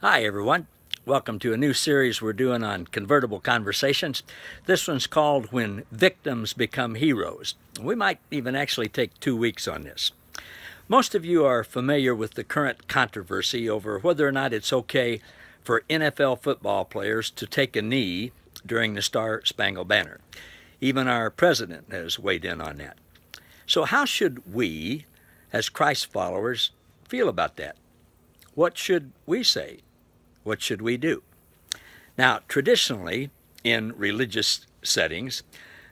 Hi, everyone. Welcome to a new series we're doing on convertible conversations. This one's called When Victims Become Heroes. We might even actually take 2 weeks on this. Most of you are familiar with the current controversy over whether or not it's okay for NFL football players to take a knee during the Star Spangled Banner. Even our president has weighed in on that. So, how should we, as Christ followers, feel about that? What should we say? What should we do? Now, traditionally, in religious settings,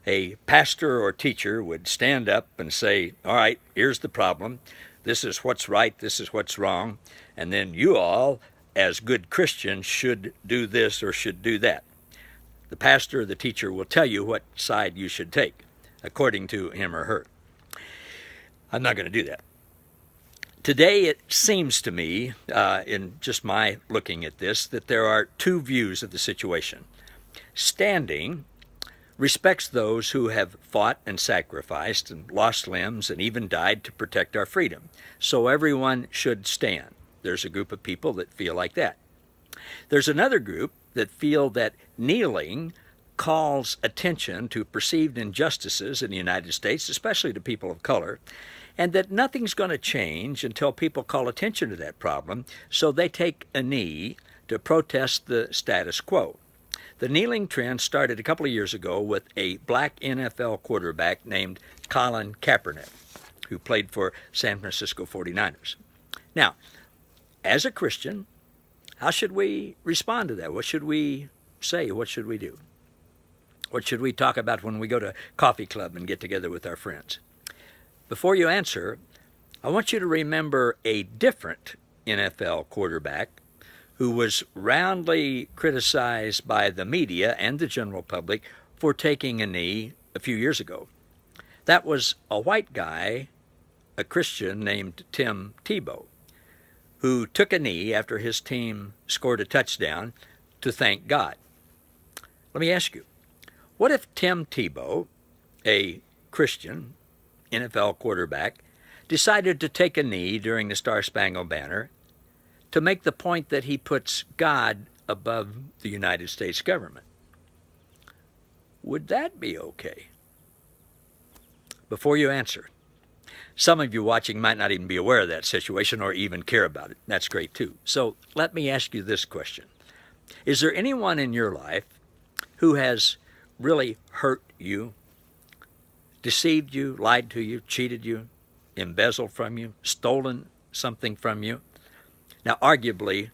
a pastor or teacher would stand up and say, all right, here's the problem. This is what's right. This is what's wrong. And then you all, as good Christians, should do this or should do that. The pastor or the teacher will tell you what side you should take, according to him or her. I'm not going to do that. Today, it seems to me, in just my looking at this, that there are two views of the situation. Standing respects those who have fought and sacrificed and lost limbs and even died to protect our freedom. So everyone should stand. There's a group of people that feel like that. There's another group that feel that kneeling calls attention to perceived injustices in the United States, especially to people of color, and that nothing's going to change until people call attention to that problem, so they take a knee to protest the status quo. The kneeling trend started a couple of years ago with a black NFL quarterback named Colin Kaepernick, who played for San Francisco 49ers. Now, as a Christian, how should we respond to that? What should we say? What should we do? What should we talk about when we go to coffee club and get together with our friends? Before you answer, I want you to remember a different NFL quarterback who was roundly criticized by the media and the general public for taking a knee a few years ago. That was a white guy, a Christian named Tim Tebow, who took a knee after his team scored a touchdown to thank God. Let me ask you, what if Tim Tebow, a Christian NFL quarterback, decided to take a knee during the Star Spangled Banner to make the point that he puts God above the United States government? Would that be okay? Before you answer, some of you watching might not even be aware of that situation or even care about it. That's great too. So let me ask you this question. Is there anyone in your life who has really hurt you, deceived you, lied to you, cheated you, embezzled from you, stolen something from you? Now, arguably,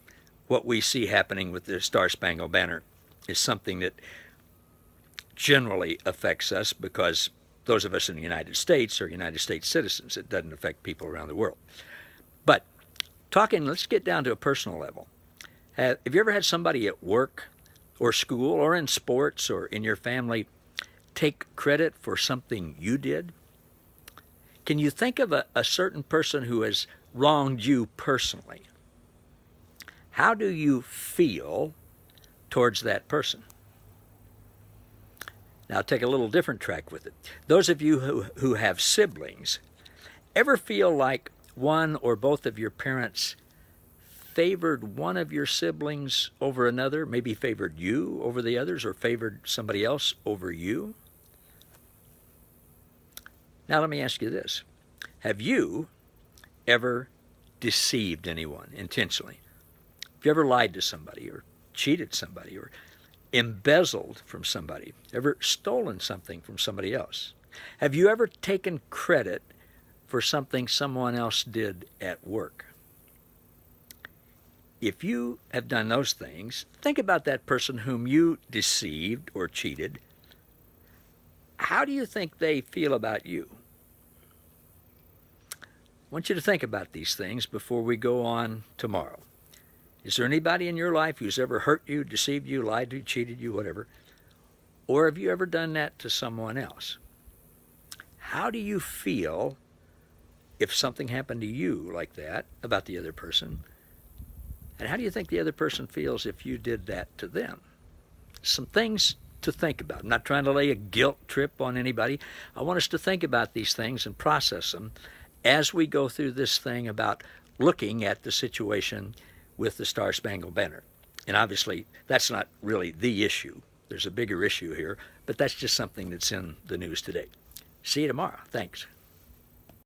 what we see happening with the Star Spangled Banner is something that generally affects us because those of us in the United States are United States citizens. It doesn't affect people around the world. But let's get down to a personal level. Have you ever had somebody at work or school or in sports or in your family take credit for something you did? Can you think of a certain person who has wronged you personally? How do you feel towards that person? Now, take a little different track with it. Those of you who have siblings, ever feel like one or both of your parents favored one of your siblings over another, maybe favored you over the others or favored somebody else over you? Now, let me ask you this. Have you ever deceived anyone intentionally? Have you ever lied to somebody or cheated somebody or embezzled from somebody? Ever stolen something from somebody else? Have you ever taken credit for something someone else did at work? If you have done those things, think about that person whom you deceived or cheated. How do you think they feel about you? I want you to think about these things before we go on tomorrow. Is there anybody in your life who's ever hurt you, deceived you, lied to you, cheated you, whatever? Or have you ever done that to someone else? How do you feel if something happened to you like that about the other person? And how do you think the other person feels if you did that to them? Some things to think about. I'm not trying to lay a guilt trip on anybody. I want us to think about these things and process them as we go through this thing about looking at the situation with the Star Spangled Banner. And obviously, that's not really the issue. There's a bigger issue here, but that's just something that's in the news today. See you tomorrow. Thanks.